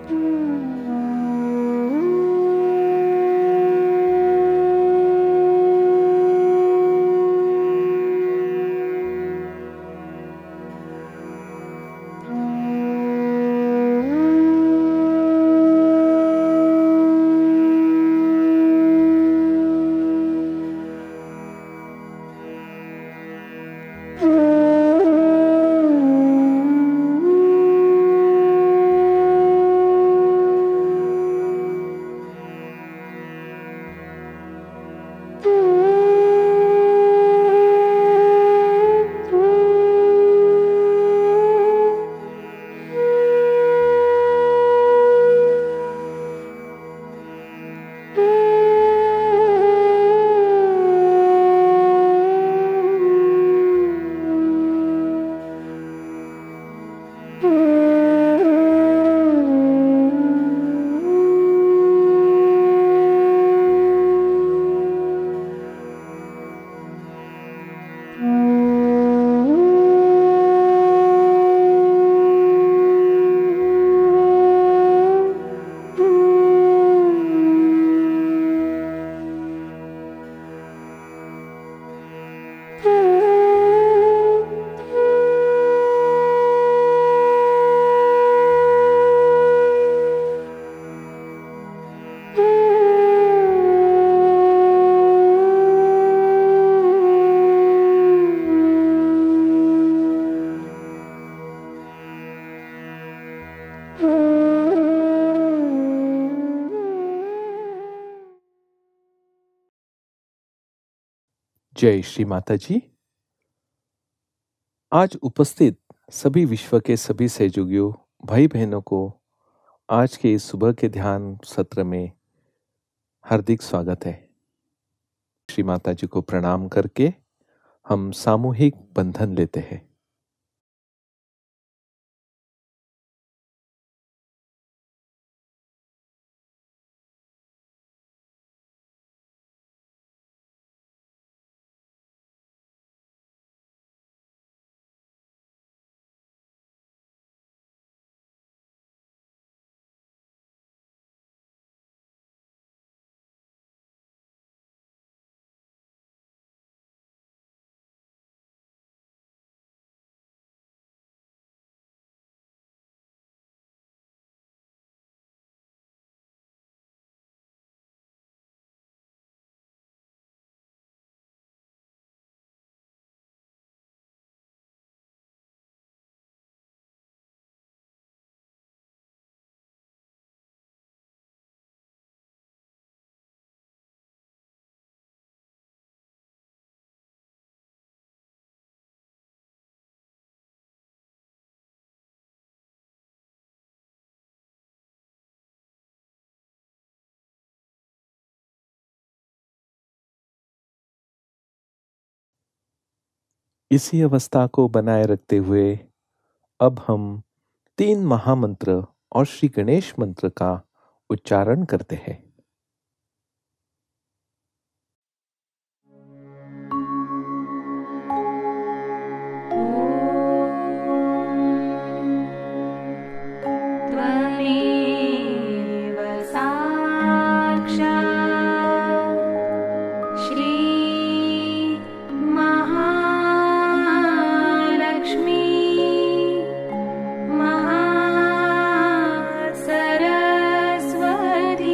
जय श्री माताजी। आज उपस्थित सभी विश्व के सभी सहयोगियों भाई बहनों को आज के इस सुबह के ध्यान सत्र में हार्दिक स्वागत है। श्री माताजी को प्रणाम करके हम सामूहिक बंधन लेते हैं। इसी अवस्था को बनाए रखते हुए अब हम 3 महामंत्र और श्री गणेश मंत्र का उच्चारण करते हैं। सरस्वती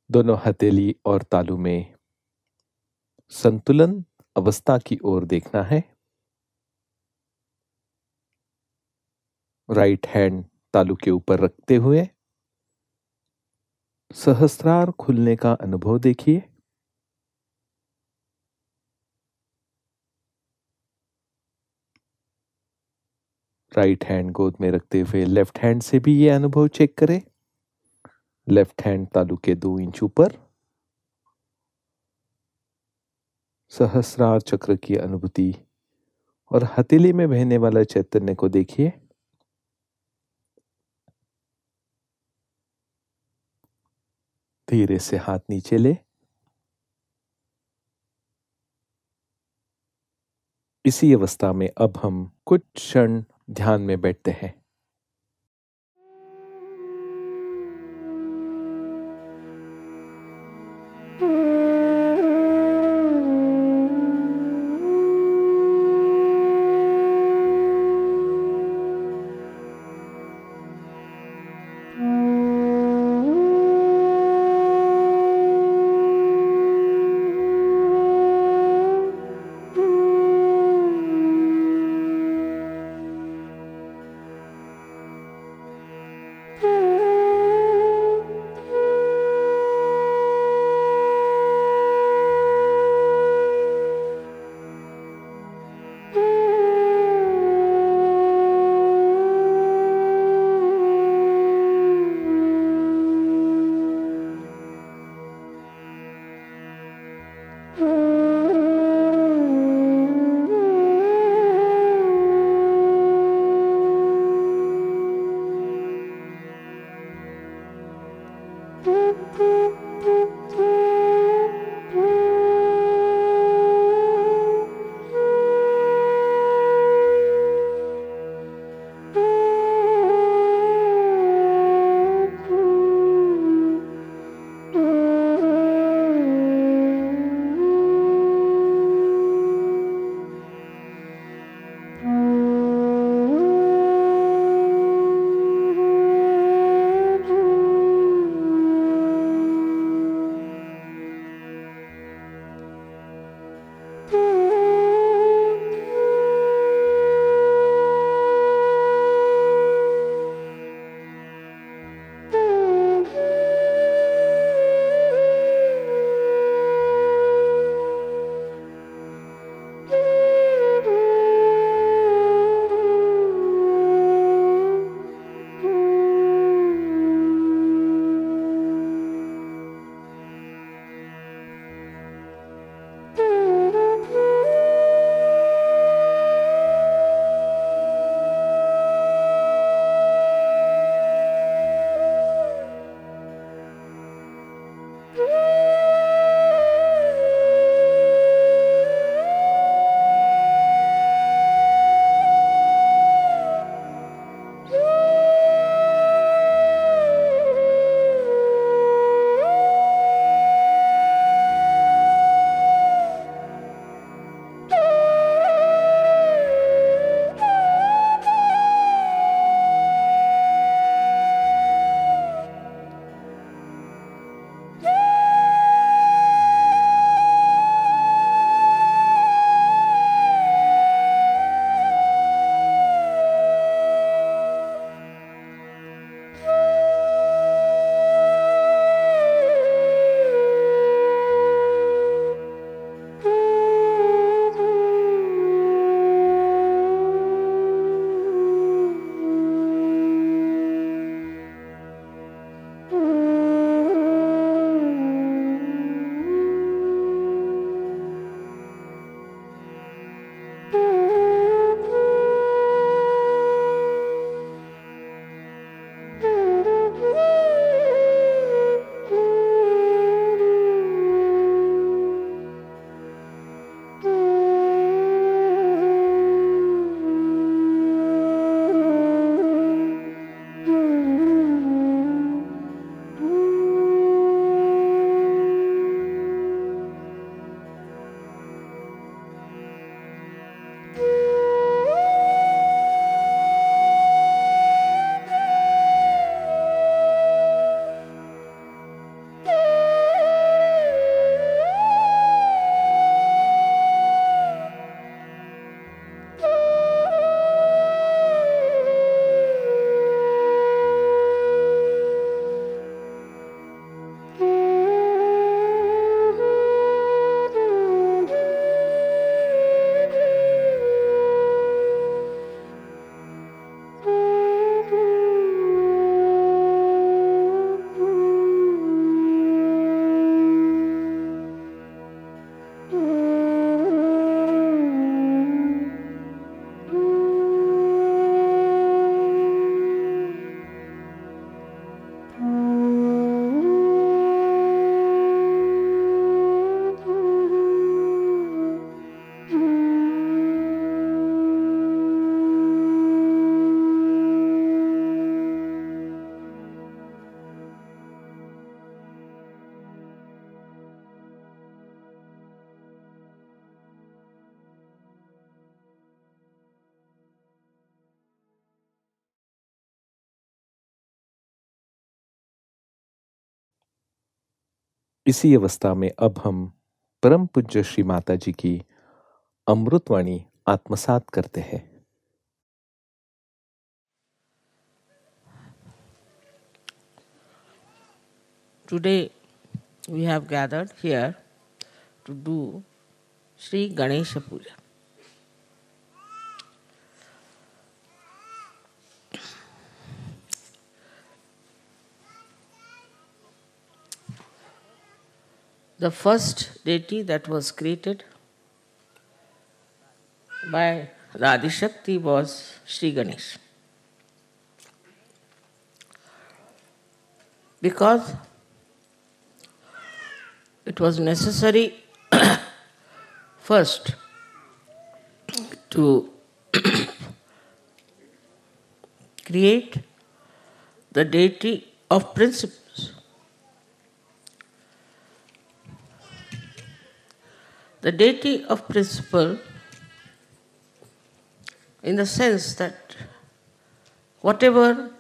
दोनों हथेली और तालू में संतुलन अवस्था की ओर देखना है। राइट हैंड तालू के ऊपर रखते हुए सहस्त्रार खुलने का अनुभव देखिए। राइट हैंड गोद में रखते हुए लेफ्ट हैंड से भी ये अनुभव चेक करें। लेफ्ट हैंड तालू के 2 इंच ऊपर सहस्रार चक्र की अनुभूति और हथेली में बहने वाला चैतन्य को देखिए। धीरे से हाथ नीचे ले। इसी अवस्था में अब हम कुछ क्षण ध्यान में बैठते हैं। इसी अवस्था में अब हम परम पूज्य श्री माताजी की अमृतवाणी आत्मसात करते हैं। Today we have gathered here to do Shri Ganesha Puja. The first deity that was created by the Adi Shakti was Shri Ganesha. Because it was necessary first to create the deity of principles. The deity of principle in the sense that whatever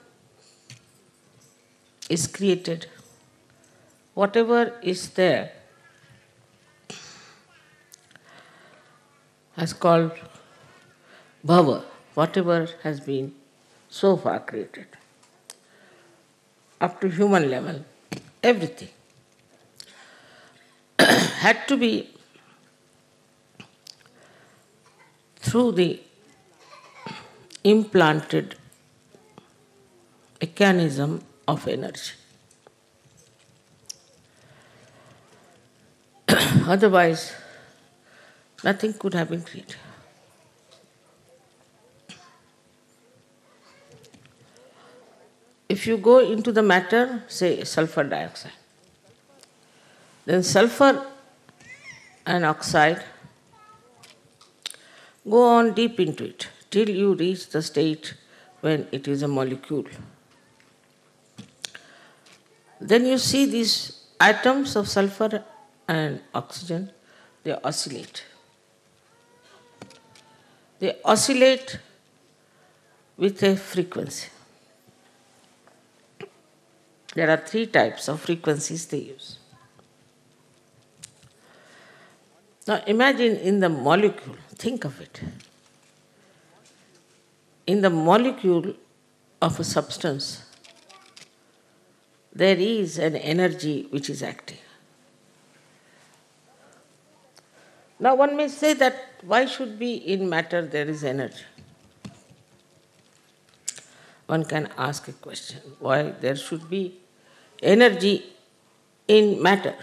is created, whatever is there, as called bhava, whatever has been so far created, up to human level, everything had to be through the implanted mechanism of energy. Otherwise, nothing could have been created. If you go into the matter, say sulfur dioxide, then sulfur and oxide go on deep into it till you reach the state when it is a molecule. Then you see these atoms of sulfur and oxygen, they oscillate. They oscillate with a frequency. There are 3 types of frequencies they use. Now imagine in the molecule, think of it. In the molecule of a substance, there is an energy which is active. Now one may say that why should be in matter there is energy? One can ask a question, why there should be energy in matter?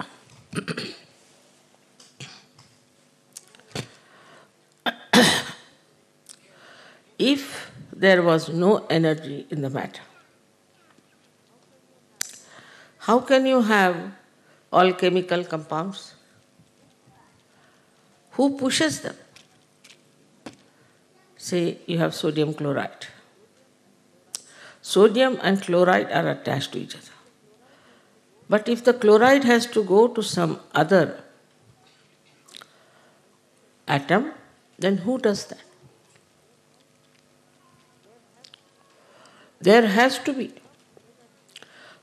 If there was no energy in the matter, how can you have all chemical compounds? Who pushes them? Say you have sodium chloride. Sodium and chloride are attached to each other. But if the chloride has to go to some other atom, then who does that? There has to be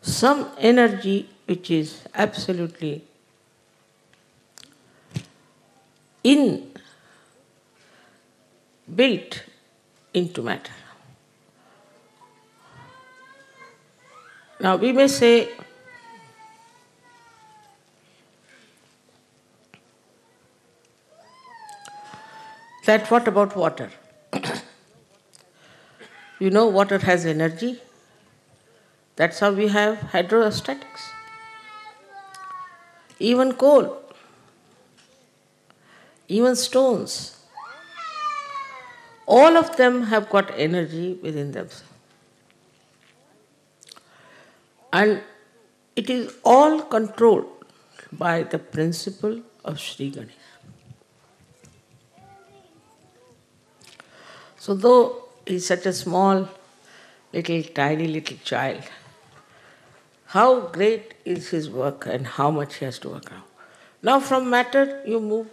some energy which is absolutely built into matter. Now we may say that what about water? You know water has energy. That's how we have hydrostatics. Even coal, even stones, all of them have got energy within themselves. And it is all controlled by the principle of Shri Ganesha. So though he is such a small, tiny little child, how great is his work and how much he has to work out. Now from matter you move,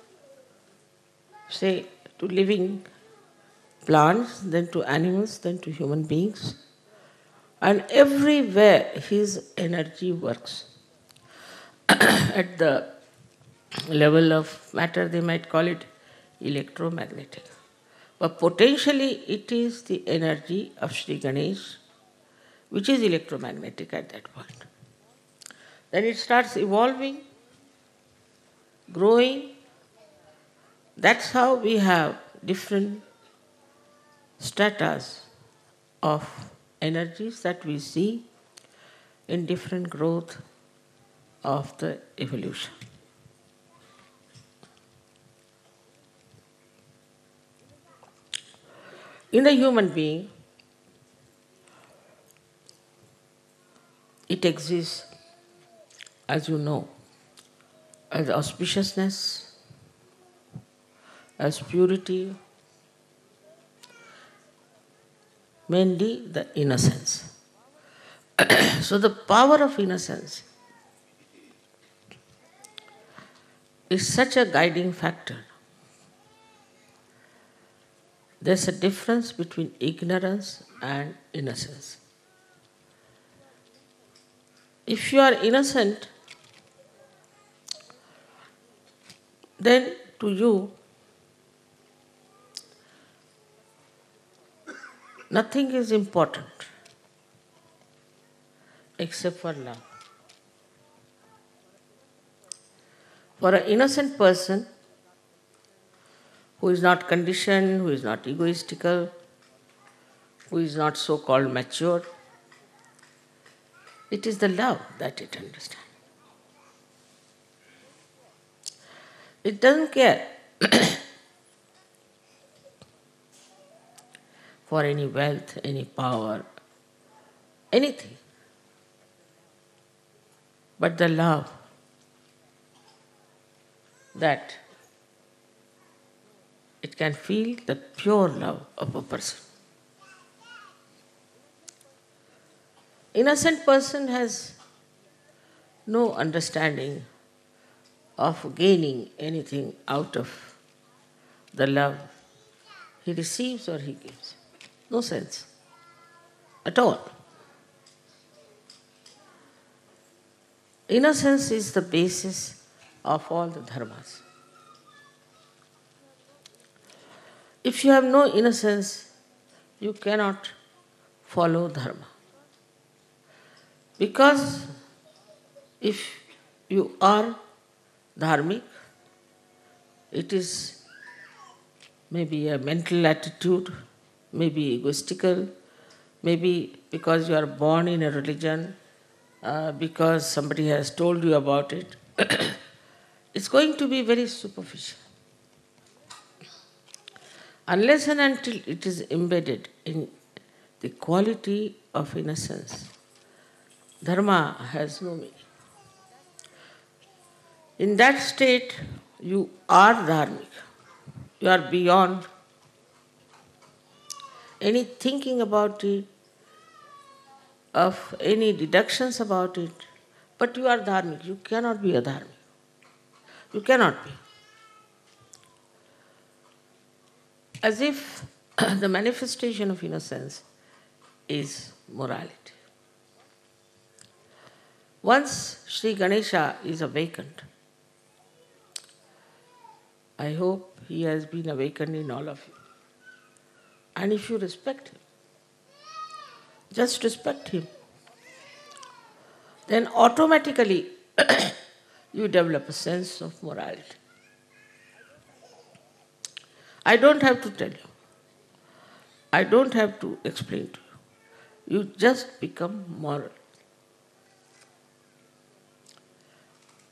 say, to living plants, then to animals, then to human beings. And everywhere his energy works. at the level of matter, they might call it electromagnetic. But potentially, it is the energy of Sri Ganesh, which is electromagnetic at that point. Then it starts evolving, growing. That's how we have different stratas of energies that we see in different growth of the evolution. In the human being, it exists, as you know, as auspiciousness, as purity, mainly the innocence. So the power of innocence is such a guiding factor. There's a difference between ignorance and innocence. If you are innocent, then to you, nothing is important except for love. For an innocent person who is not conditioned, who is not egoistical, who is not so-called mature, it is the love that it understands. It doesn't care for any wealth, any power, anything, but the love that it can feel, the pure love of a person. Innocent person has no understanding of gaining anything out of the love he receives or he gives. No sense at all. Innocence is the basis of all the dharmas. If you have no innocence, you cannot follow dharma. Because if you are dharmic, it is maybe a mental attitude, maybe egoistical, maybe because you are born in a religion, because somebody has told you about it. It's going to be very superficial. Unless and until it is embedded in the quality of innocence, dharma has no meaning. In that state, you are dharmic. You are beyond any thinking about it, of any deductions about it, but you are dharmic. You cannot be a dharmic. You cannot be. As if the manifestation of innocence is morality. Once Sri Ganesha is awakened, I hope he has been awakened in all of you. And if you respect him, just respect him, then automatically you develop a sense of morality. I don't have to tell you. I don't have to explain to you. You just become moral.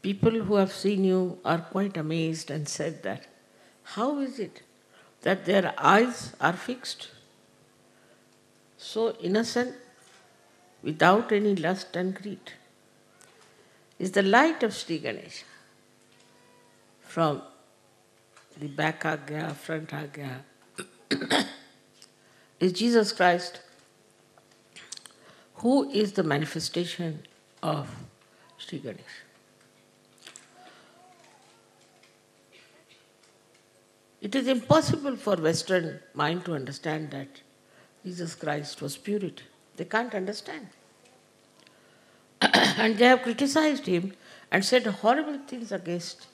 People who have seen you are quite amazed and said that, how is it that their eyes are fixed, so innocent, without any lust and greed? Is the light of Sri Ganesha from the back agya, front agya, is Jesus Christ, who is the manifestation of Sri Ganesha. It is impossible for Western mind to understand that Jesus Christ was purity. They can't understand. And they have criticized him and said horrible things against.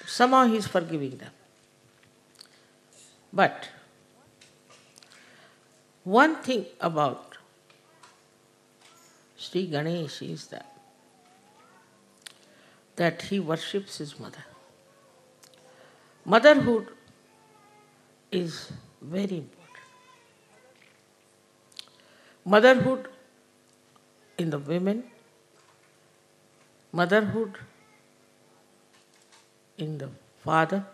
Somehow he is forgiving them. But one thing about Sri Ganesha is that he worships his mother. Motherhood is very important. Motherhood in the women, motherhood in the father,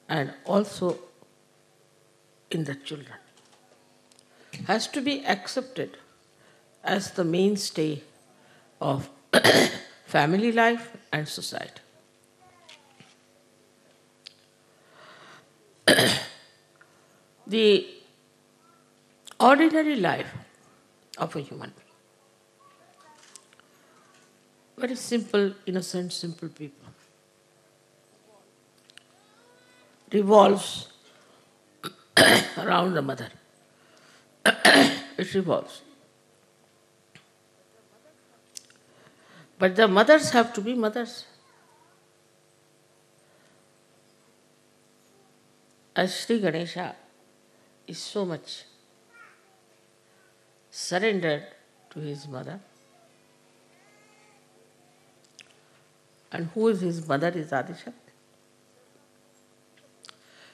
and also in the children, has to be accepted as the mainstay of family life and society. The ordinary life of a human being, very simple, innocent, simple people, revolves around the mother. It revolves. But the mothers have to be mothers. As Sri Ganesha is so much surrendered to his mother, and who is his mother is Adishakti.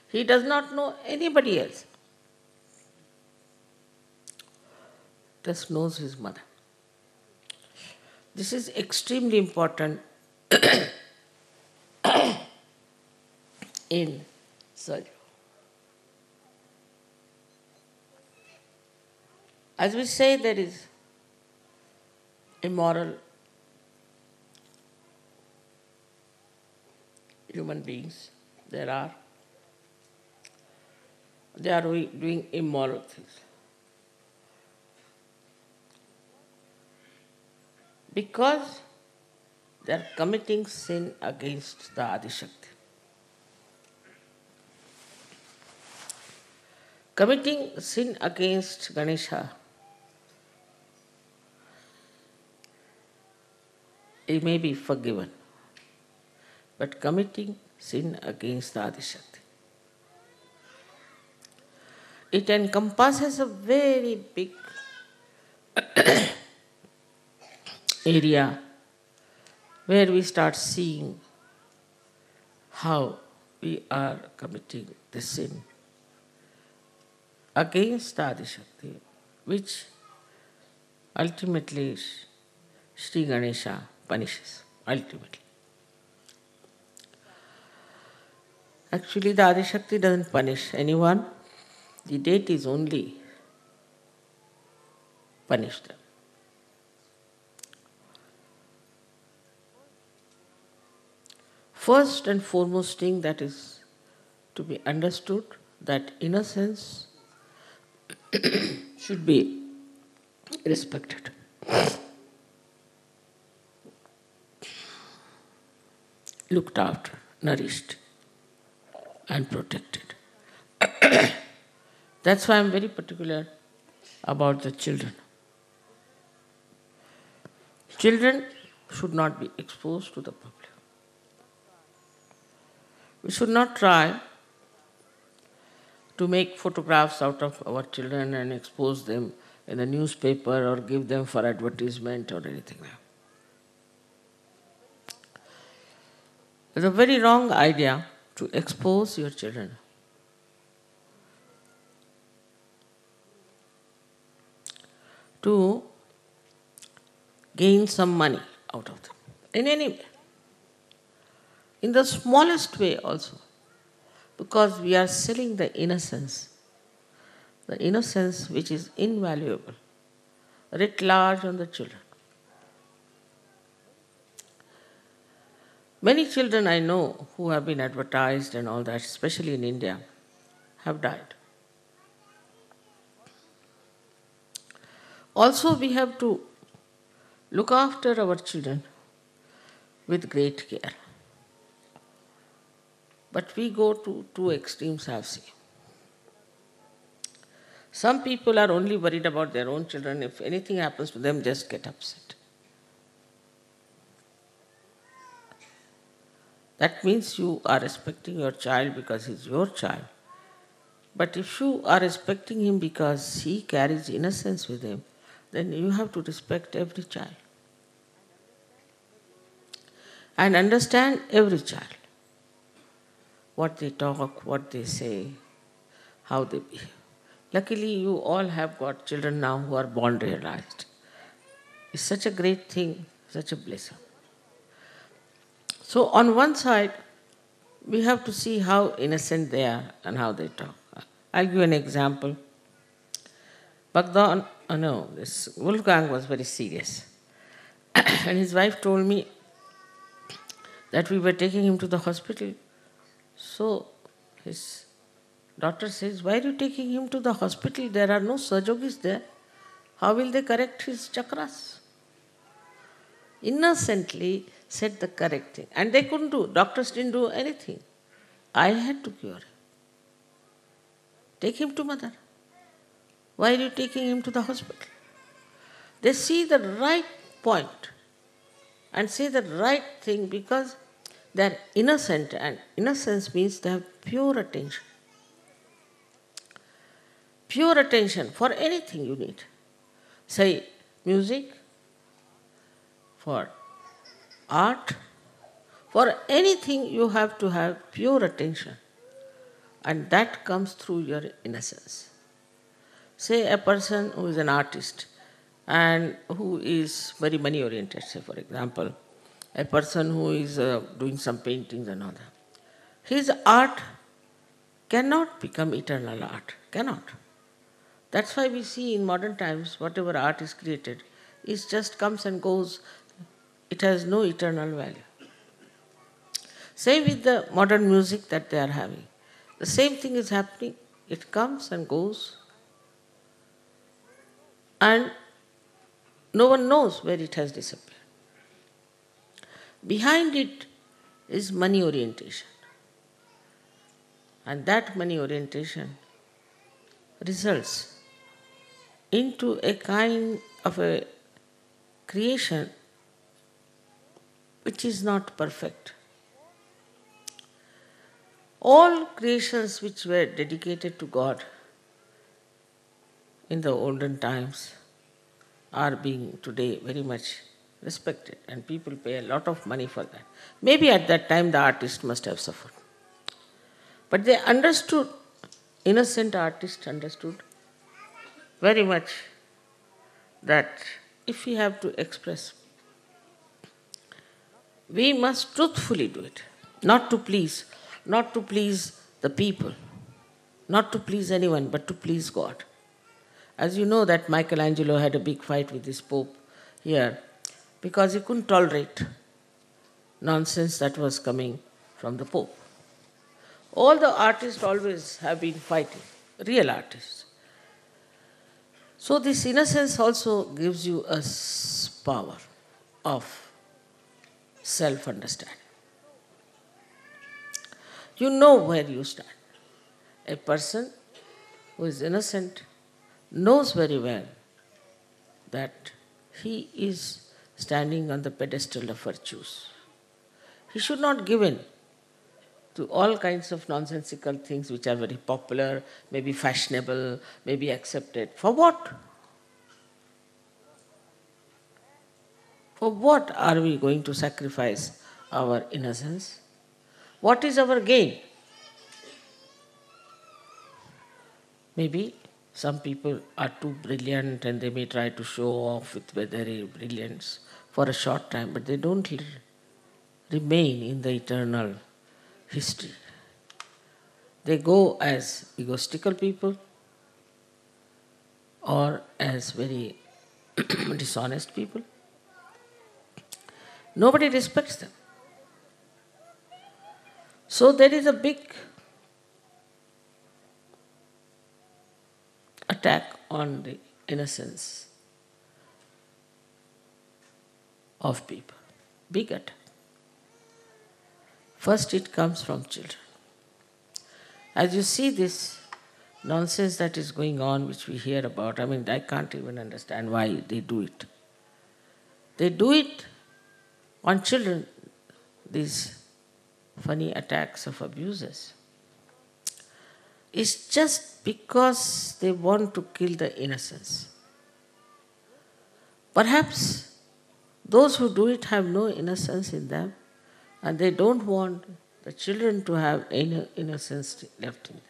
He does not know anybody else, just knows his mother. This is extremely important in Sahajayoga. As we say, there is immoral human beings. They are doing immoral things. Because they are committing sin against the Adishakti. Committing sin against Ganesha, it may be forgiven. But committing sin against the Adishakti, it encompasses a very big area where we start seeing how we are committing the sin against the Adishakti, which ultimately Sri Ganesha punishes, ultimately. Actually, the Adishakti doesn't punish anyone. The deities only punish them. First and foremost thing that is to be understood, that innocence should be respected. Looked after, nourished, and protected. That's why I'm very particular about the children. Children should not be exposed to the public. We should not try to make photographs out of our children and expose them in the newspaper or give them for advertisement or anything like that. It's a very wrong idea to expose your children. To gain some money out of them, in any way. In the smallest way also, because we are selling the innocence which is invaluable, writ large on the children. Many children I know who have been advertised and all that, especially in India, have died. Also, we have to look after our children with great care. But we go to two extremes, I've seen. Some people are only worried about their own children. If anything happens to them, just get upset. That means you are respecting your child because he's your child. But if you are respecting him because he carries innocence with him, then you have to respect every child. And understand every child. What they talk, what they say, how they behave. Luckily, you all have got children now who are born realized. It's such a great thing, such a blessing. So on one side, we have to see how innocent they are and how they talk. I'll give you an example. This Wolfgang was very serious. And his wife told me that we were taking him to the hospital. So his daughter says, "Why are you taking him to the hospital? There are no surjogis there. How will they correct his chakras?" Innocently said the correct thing. And they couldn't do. Doctors didn't do anything. I had to cure him. Take him to mother. Why are you taking him to the hospital? They see the right point and say the right thing because they're innocent, and innocence means they have pure attention. Pure attention for anything you need. Say music, for art, for anything you have to have pure attention. And that comes through your innocence. Say a person who is an artist and who is very money oriented, say for example, a person who is doing some paintings and all that. His art cannot become eternal art, cannot. That's why we see in modern times whatever art is created, it just comes and goes, it has no eternal value. Same with the modern music that they are having. The same thing is happening, it comes and goes, and no one knows where it has disappeared. Behind it is money orientation. And that money orientation results into a kind of a creation which is not perfect. All creations which were dedicated to God in the olden times are being today very much respected, and people pay a lot of money for that. Maybe at that time the artist must have suffered. But they understood, innocent artists understood very much that if we have to express, we must truthfully do it, not to please the people, not to please anyone, but to please God. As you know that Michelangelo had a big fight with this Pope here because he couldn't tolerate nonsense that was coming from the Pope. All the artists always have been fighting, real artists. So this innocence also gives you a power of self-understanding. You know where you stand. A person who is innocent knows very well that he is standing on the pedestal of virtues. He should not give in to all kinds of nonsensical things which are very popular, maybe fashionable, maybe accepted. For what? For what are we going to sacrifice our innocence? What is our gain? Maybe some people are too brilliant and they may try to show off with their brilliance for a short time, but they don't remain in the eternal history. They go as egoistical people or as very dishonest people. Nobody respects them. So there is a big attack on the innocence of people. Big attack. First it comes from children. As you see this nonsense that is going on, which we hear about, I can't even understand why they do it. They do it on children, these funny attacks of abusers, is just because they want to kill the innocence. Perhaps those who do it have no innocence in them, and they don't want the children to have any innocence left in them.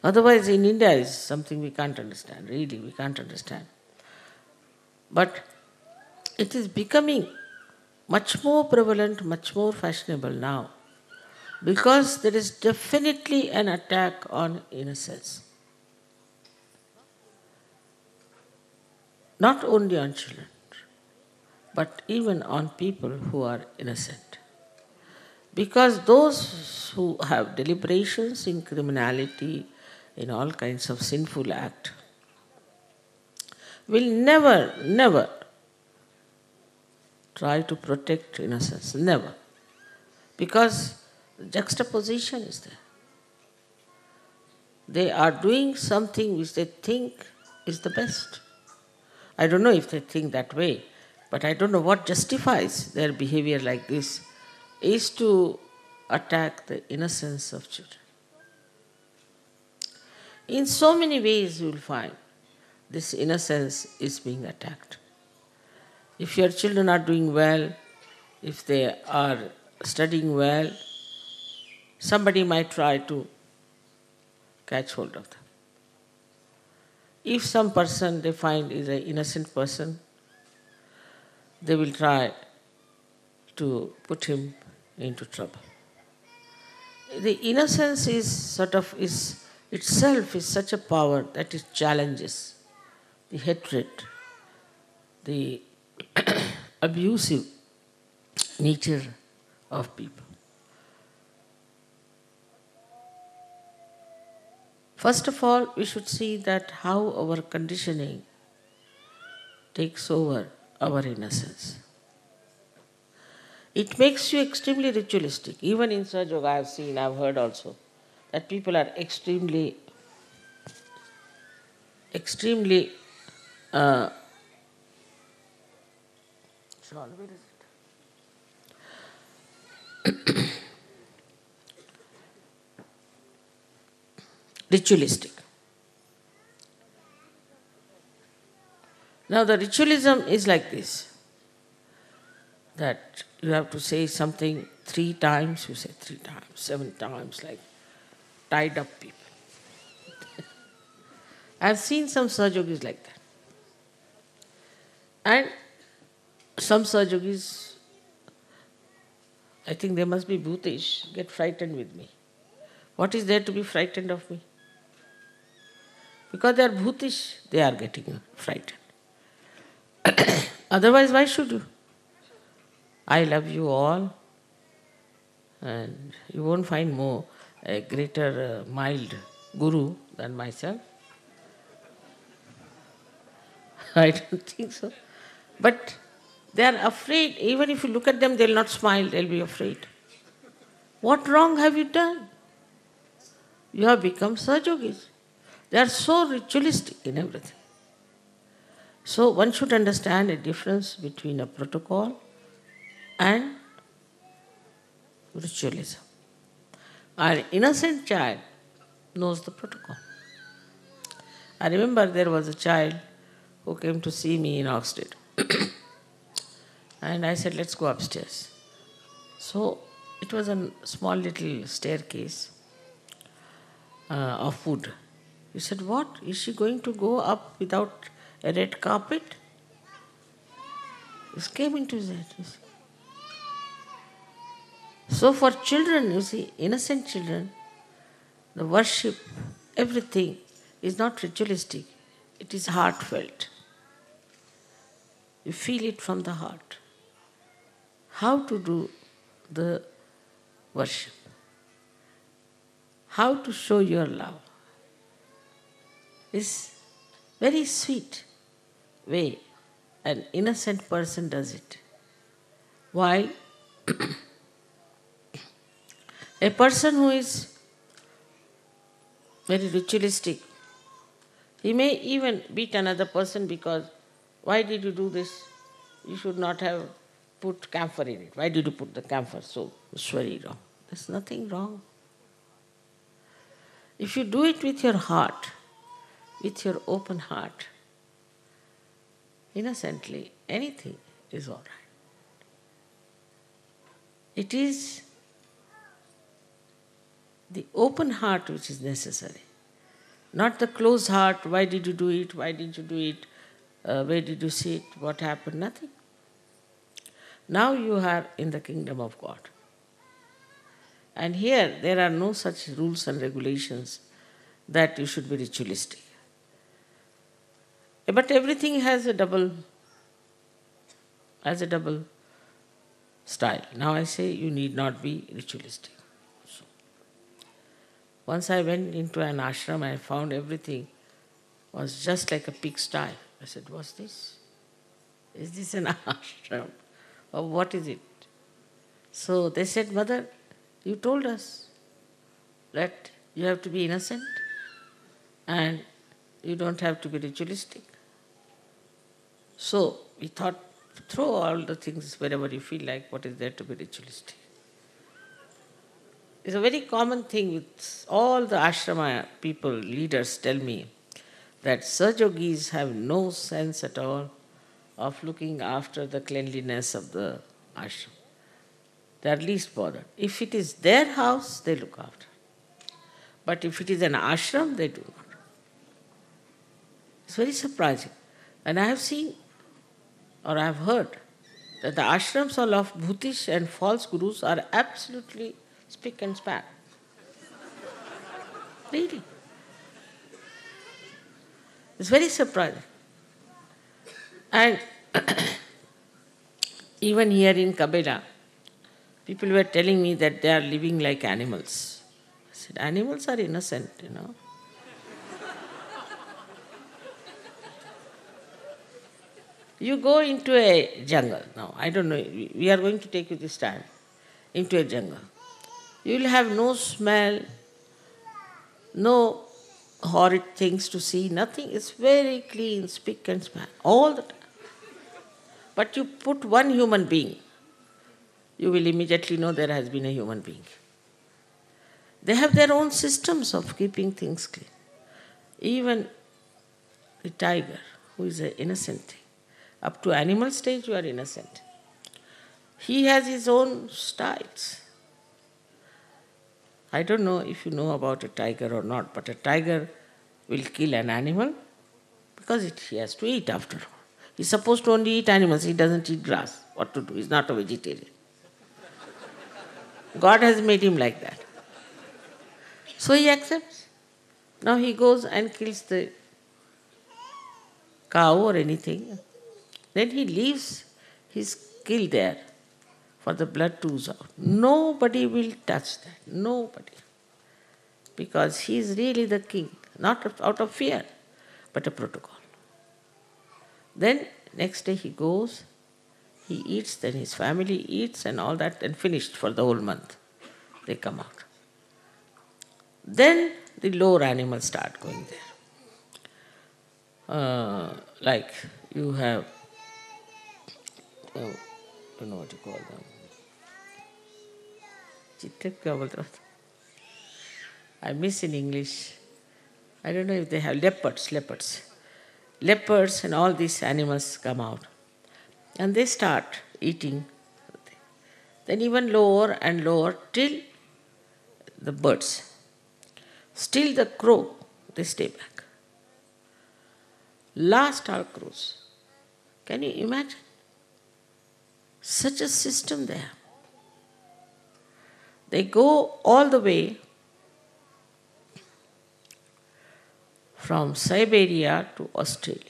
Otherwise, in India is something we can't understand, really, we can't understand. But it is becoming much more prevalent, much more fashionable now, because there is definitely an attack on innocence. Not only on children, but even on people who are innocent. Because those who have deliberations in criminality, in all kinds of sinful act, will never, never try to protect innocence, never. Because the juxtaposition is there. They are doing something which they think is the best. I don't know if they think that way, but I don't know what justifies their behavior like this, is to attack the innocence of children. In so many ways you will find this innocence is being attacked. If your children are doing well, if they are studying well, somebody might try to catch hold of them. If some person they find is an innocent person, they will try to put him into trouble. The innocence is itself is such a power that it challenges the hatred, the abusive nature of people. First of all, we should see that how our conditioning takes over our innocence. It makes you extremely ritualistic. Even in Sahajayoga I have seen, I have heard also, that people are extremely ritualistic. Now the ritualism is like this, that you have to say something 3 times, you say 3 times, 7 times, like tied up people. I have seen some Sahajogis like that. And some Sahajogis, I think they must be bhutish, get frightened with me. What is there to be frightened of me? Because they are bhutish, they are getting frightened. Otherwise, why should you? I love you all, and you won't find a greater mild guru than myself. I don't think so. But they are afraid. Even if you look at them, they'll not smile, they'll be afraid. What wrong have you done? You have become Sahajogis. They are so ritualistic in everything. So one should understand a difference between a protocol and ritualism. An innocent child knows the protocol. I remember there was a child who came to see me in Oxted. And I said, let's go upstairs. So it was a small little staircase of wood. He said, what? Is she going to go up without a red carpet? This came into his head. You see. So for children, you see, innocent children, the worship, everything is not ritualistic. It is heartfelt. You feel it from the heart. How to do the worship. How to show your love is very sweet way an innocent person does it. While a person who is very ritualistic, he may even beat another person because, why did you do this? You should not have put camphor in it. Why did you put the camphor? So it's very wrong. There's nothing wrong. If you do it with your heart, with your open heart, innocently, anything is all right. It is the open heart which is necessary, not the closed heart. Why did you do it? Why did you do it? Where did you see it? What happened? Nothing. Now you are in the kingdom of God. And here there are no such rules and regulations that you should be ritualistic. But everything has a double style. Now I say you need not be ritualistic. So, once I went into an ashram, I found everything was just like a pigsty. I said, what's this? Is this an ashram? Or what is it? So they said, Mother, you told us that you have to be innocent and you don't have to be ritualistic. So we thought, throw all the things wherever you feel like, what is there to be ritualistic? It's a very common thing with all the ashrama people, leaders tell me that Sahajogis have no sense at all of looking after the cleanliness of the ashram. They are least bothered. If it is their house, they look after. But if it is an ashram, they do not. It's very surprising. And I have seen, or I have heard, that the ashrams of bhutish and false gurus are absolutely spick and span. Really. It's very surprising. And even here in Cabella, people were telling me that they are living like animals. I said, animals are innocent, you know. You go into a jungle now, I don't know, we are going to take you this time, into a jungle. You will have no smell, no horrid things to see, nothing. It's very clean, spick and span, all the time. But you put one human being, you will immediately know there has been a human being. They have their own systems of keeping things clean. Even the tiger, who is an innocent thing, up to animal stage you are innocent. He has his own styles. I don't know if you know about a tiger or not, but a tiger will kill an animal because he has to eat after all. He's supposed to only eat animals, he doesn't eat grass. What to do? He's not a vegetarian. God has made him like that. So he accepts. Now he goes and kills the cow or anything. Then he leaves his kill there for the blood to ooze out. Nobody will touch that. Nobody. Because he is really the king. Not out of fear, but a protocol. Then next day he goes, he eats, then his family eats and all that, and finished for the whole month. They come out. Then the lower animals start going there. Like you have, I don't know what you call them. I miss in English. I don't know if they have leopards. Leopards and all these animals come out. And they start eating. Then even lower and lower till the birds. Still the crow, they stay back. Last are crows. Can you imagine? Such a system there. They go all the way from Siberia to Australia.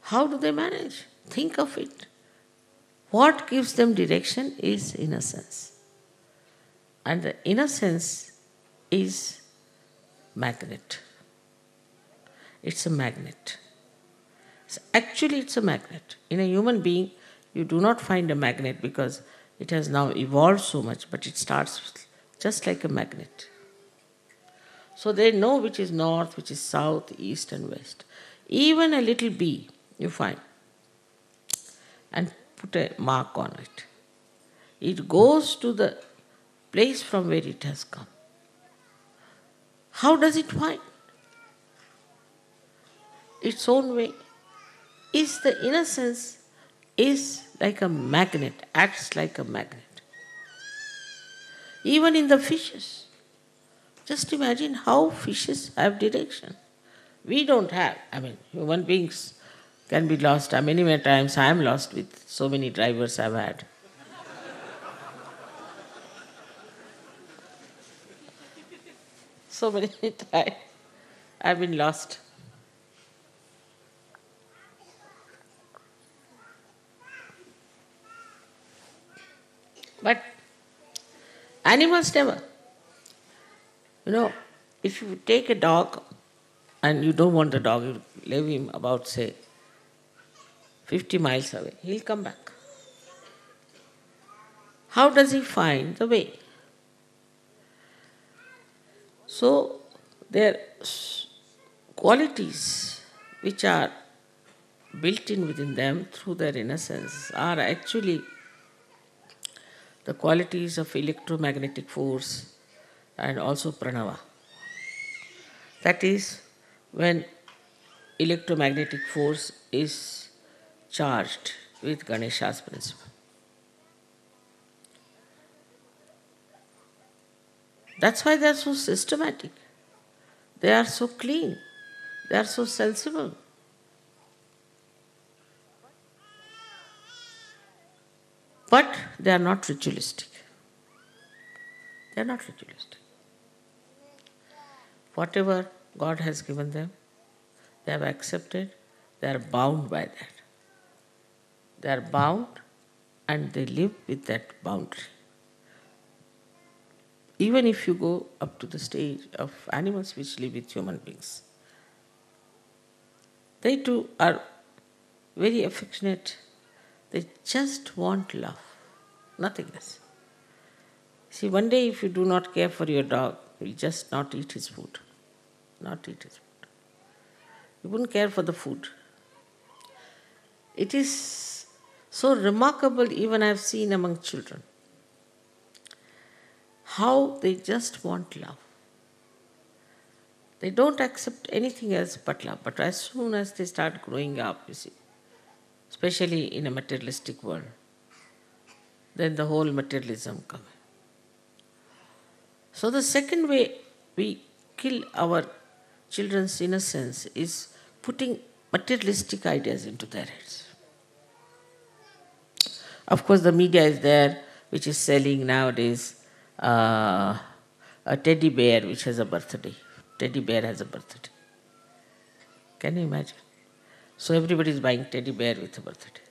How do they manage? Think of it. What gives them direction is innocence. And the innocence is magnet. It's a magnet. Actually, it's a magnet. In a human being, you do not find a magnet because it has now evolved so much, but it starts just like a magnet. So they know which is north, which is south, east and west. Even a little bee, you find. and put a mark on it. It goes to the place from where it has come. How does it find its own way? Is the innocence is like a magnet, acts like a magnet. Even in the fishes. Just imagine how fishes have direction. We don't have. Human beings can be lost. Many times I am lost with so many drivers I've had. So many times I've been lost. But animals never. If you take a dog and you don't want the dog, you leave him about, say, 50 miles away, he'll come back. How does he find the way? So, their qualities which are built in within them through their innocence are actually the qualities of electromagnetic force and also pranava. That is, when electromagnetic force is charged with Ganesha's principle. That's why they are so systematic. They are so clean. They are so sensible. But they are not ritualistic. They are not ritualistic. Whatever God has given them, they have accepted, they are bound by that. They are bound and they live with that boundary. Even if you go up to the stage of animals which live with human beings, they too are very affectionate. They just want love, nothing else. See, one day if you do not care for your dog, he will just not eat his food. Not eat his food. You wouldn't care for the food. It is so remarkable, even I have seen among children, how they just want love. They don't accept anything else but love. But as soon as they start growing up, you see, especially in a materialistic world, then the whole materialism comes. So the second way we kill our children's innocence is putting materialistic ideas into their heads. Of course, the media is there, which is selling nowadays a teddy bear which has a birthday. Teddy bear has a birthday. Can you imagine? So everybody is buying teddy bear with a birthday.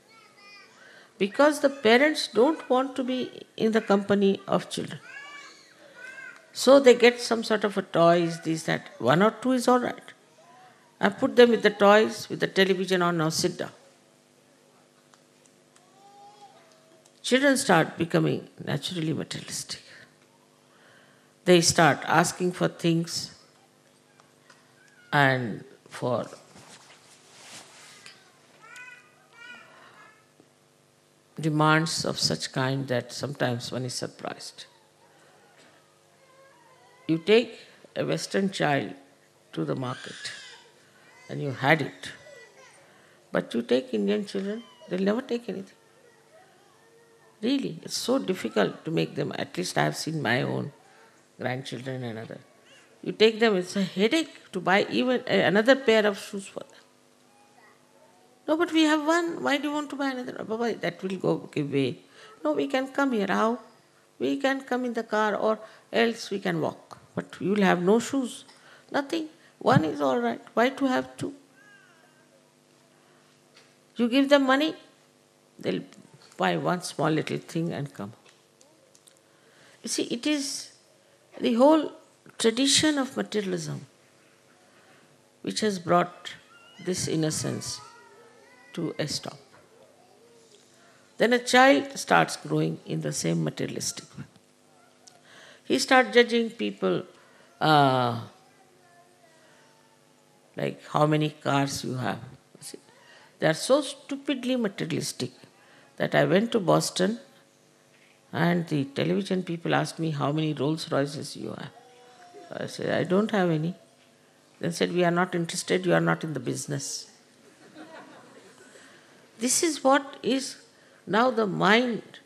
Because the parents don't want to be in the company of children. So they get some sort of a toys, this, that. One or two is all right. I put them with the toys, with the television on, now sit down. Children start becoming naturally materialistic. They start asking for things and for demands of such kind that sometimes one is surprised. You take a Western child to the market and you had it. But you take Indian children, they'll never take anything. Really, it's so difficult to make them, at least I have seen my own grandchildren and other. You take them, it's a headache to buy even another pair of shoes for them. No, but we have one, why do you want to buy another? Baba, that will go give way. No, we can come here. How? We can come in the car or else we can walk. But you will have no shoes, nothing. One is all right. Why to have two? You give them money, they'll buy one small little thing and come. You see, it is the whole tradition of materialism which has brought this innocence to a stop. Then a child starts growing in the same materialistic way. He starts judging people like how many cars you have. See, they are so stupidly materialistic that I went to Boston and the television people asked me how many Rolls Royces you have. I said, I don't have any. They said, we are not interested, you are not in the business. This is what is now the mind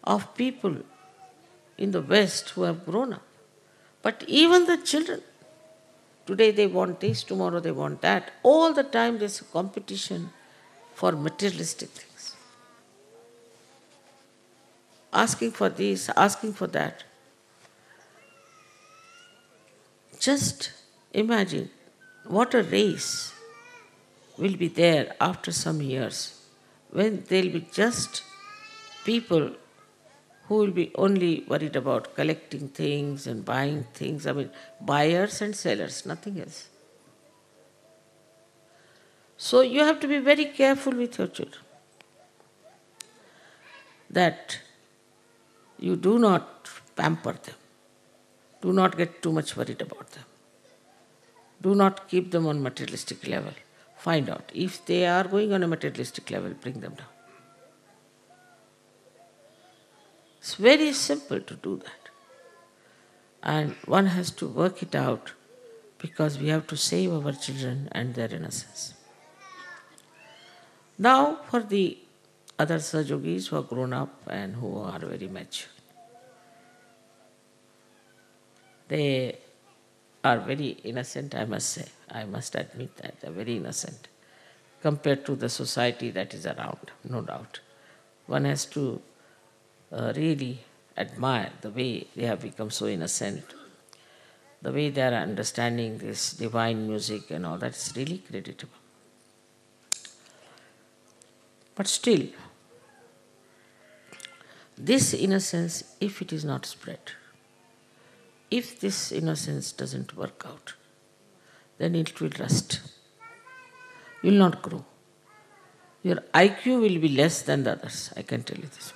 of people in the West who have grown up. But even the children, today they want this, tomorrow they want that. All the time there's a competition for materialistic things. Asking for this, asking for that. Just imagine what a race will be there after some years when there will be just people who will be only worried about collecting things and buying things. I mean, buyers and sellers, nothing else. So you have to be very careful with your children that you do not pamper them. Do not get too much worried about them. Do not keep them on materialistic level. Find out. If they are going on a materialistic level, bring them down. It's very simple to do that. And one has to work it out because we have to save our children and their innocence. Now for the other Sahajogis who are grown up and who are very mature. They are very innocent, I must say. I must admit that they are very innocent compared to the society that is around, no doubt. One has to really admire the way they have become so innocent, the way they are understanding this divine music and all that is really creditable. But still, this innocence, if it is not spread, if this innocence doesn't work out, then it will rust. You will not grow. Your IQ will be less than the others, I can tell you this.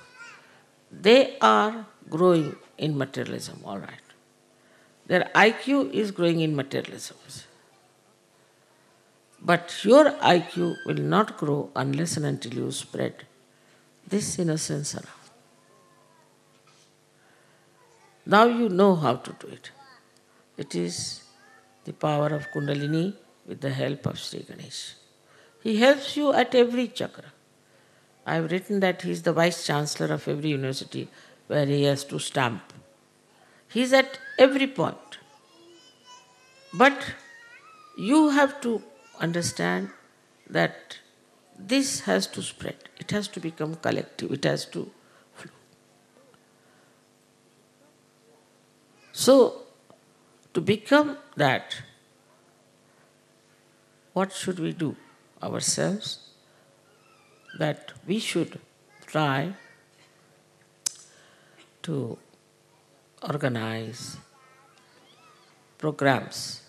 They are growing in materialism, all right. Their IQ is growing in materialism. But your IQ will not grow unless and until you spread this innocence around. Now you know how to do it. It is the power of Kundalini with the help of Sri Ganesha. He helps you at every chakra. I have written that he is the Vice Chancellor of every university where he has to stamp. He is at every point. But you have to understand that this has to spread. It has to become collective. It has to flow. So, to become that, what should we do ourselves? That we should try to organize programs.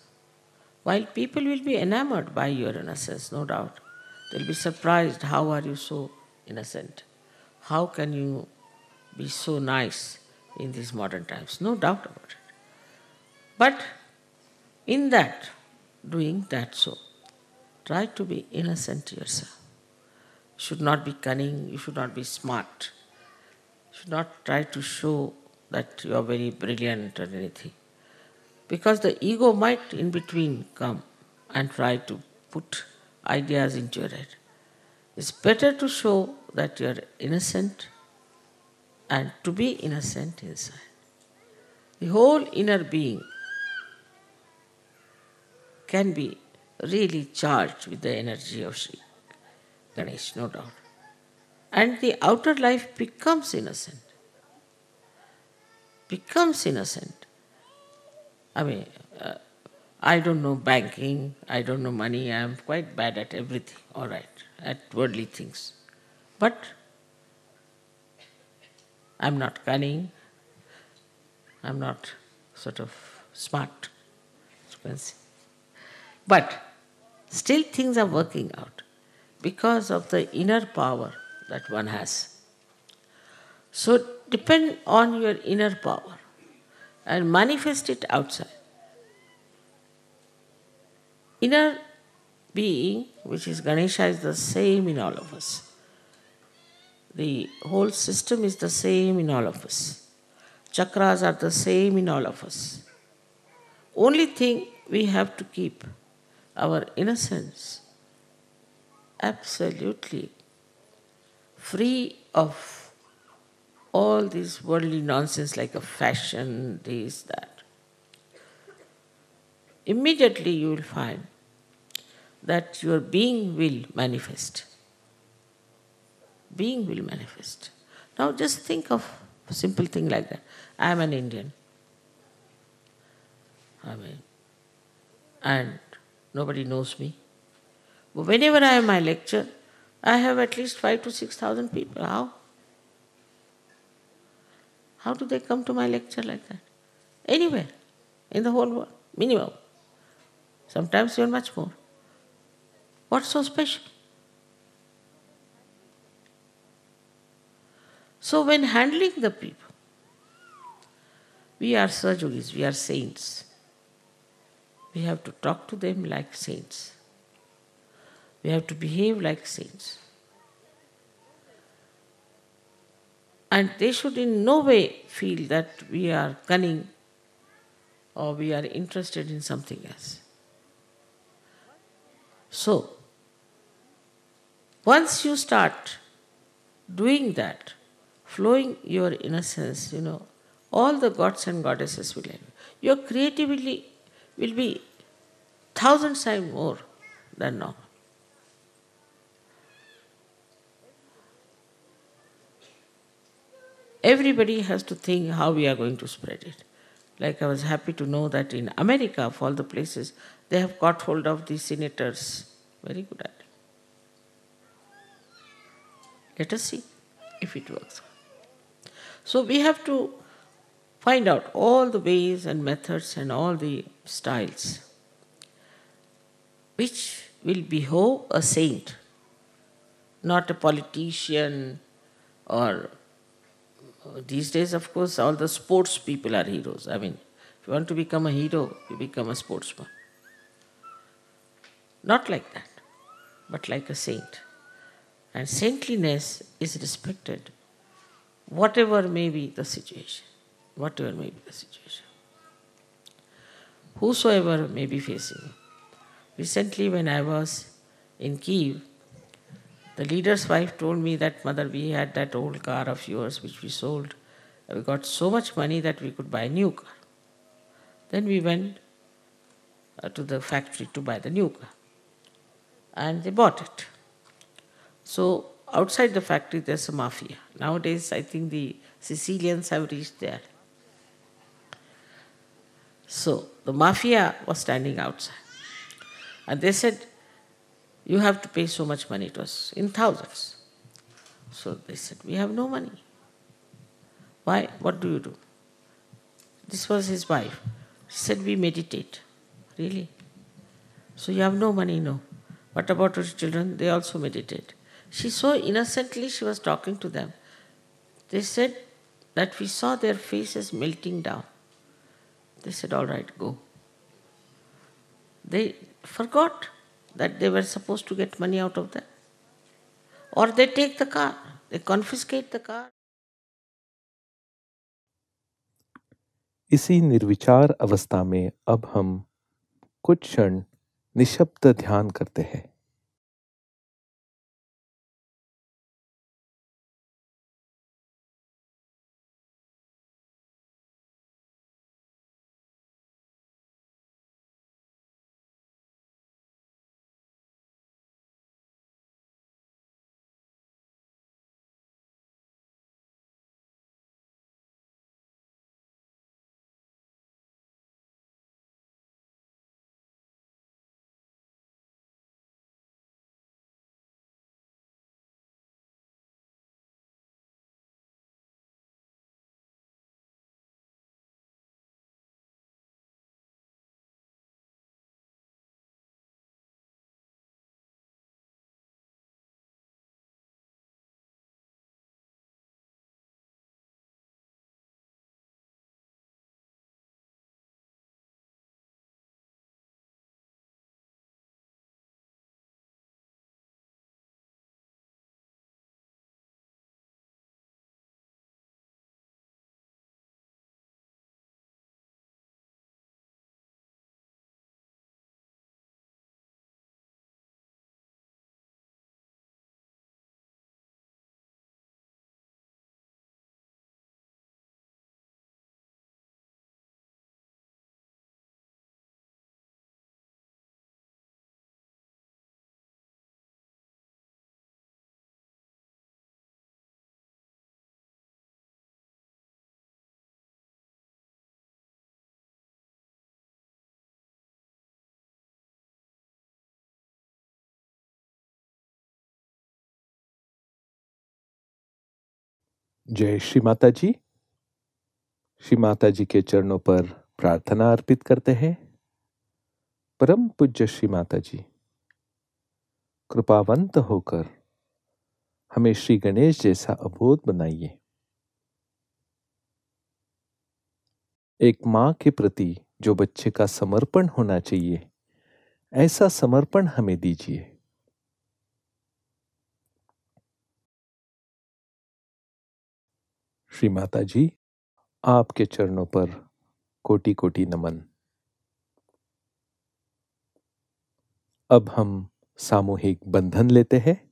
While people will be enamored by your innocence, no doubt, they'll be surprised, how are you so innocent? How can you be so nice in these modern times? No doubt about it. But in that, doing that so, try to be innocent yourself. You should not be cunning, you should not be smart. You should not try to show that you are very brilliant or anything. Because the ego might in between come and try to put ideas into your head. It's better to show that you are innocent and to be innocent inside. The whole inner being can be really charged with the energy of Shri Ganesh, no doubt. And the outer life becomes innocent. Becomes innocent. I mean, I don't know banking, I don't know money, I am quite bad at everything, all right, at worldly things. But I'm not cunning, I'm not sort of smart, as you can see. But still things are working out because of the inner power that one has. So depend on your inner power and manifest it outside. Inner being, which is Ganesha, is the same in all of us. The whole system is the same in all of us. Chakras are the same in all of us. Only thing we have to keep our innocence absolutely free of all this worldly nonsense like a fashion, this, that. Immediately you will find that your being will manifest. Being will manifest. Now just think of a simple thing like that. I am an Indian. And nobody knows me. But whenever I have my lecture, I have at least 5,000 to 6,000 people. How? How do they come to my lecture like that? Anywhere in the whole world, minimum. Sometimes even much more. What's so special? So when handling the people, we are Sahajogis, we are saints. We have to talk to them like saints. We have to behave like saints. And they should in no way feel that we are cunning or we are interested in something else. So, once you start doing that, flowing your innocence, all the gods and goddesses will help you. Your creativity will be thousands times more than normal. Everybody has to think how we are going to spread it. Like I was happy to know that in America, of all the places, they have got hold of the senators. Very good at it. Let us see if it works. So we have to find out all the ways and methods and all the styles which will behove a saint, not a politician or these days, of course, all the sports people are heroes. I mean, if you want to become a hero, you become a sportsman. Not like that, but like a saint. And saintliness is respected, whatever may be the situation. Whatever may be the situation. Whosoever may be facing. Recently, when I was in Kiev, the leader's wife told me that, Mother, we had that old car of yours which we sold. We got so much money that we could buy a new car. Then we went to the factory to buy the new car. And they bought it. So outside the factory there's a mafia. Nowadays I think the Sicilians have reached there. So the mafia was standing outside. And they said, you have to pay so much money. It was in thousands. So they said, we have no money. Why? What do you do? This was his wife. She said, we meditate. Really? So you have no money? No. What about your children? They also meditate. She so innocently she was talking to them. They said that we saw their faces melting down. They said, all right, go. They forgot that they were supposed to get money out of that. Or they take the car, they confiscate the car. इसी निर्विचार अवस्था में अब हम कुछ क्षण निशब्द ध्यान करते हैं। जय श्री माता जी। श्री माता जी के चरणों पर प्रार्थना अर्पित करते हैं। परम पूज्य श्री माता जी, कृपावंत होकर हमें श्री गणेश जैसा अबोध बनाइए। एक माँ के प्रति जो बच्चे का समर्पण होना चाहिए, ऐसा समर्पण हमें दीजिए। श्री माता जी, आपके चरणों पर कोटि कोटि नमन। अब हम सामूहिक बंधन लेते हैं।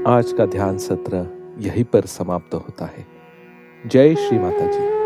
आज का ध्यान सत्र यहीं पर समाप्त होता है। जय श्री माता जी।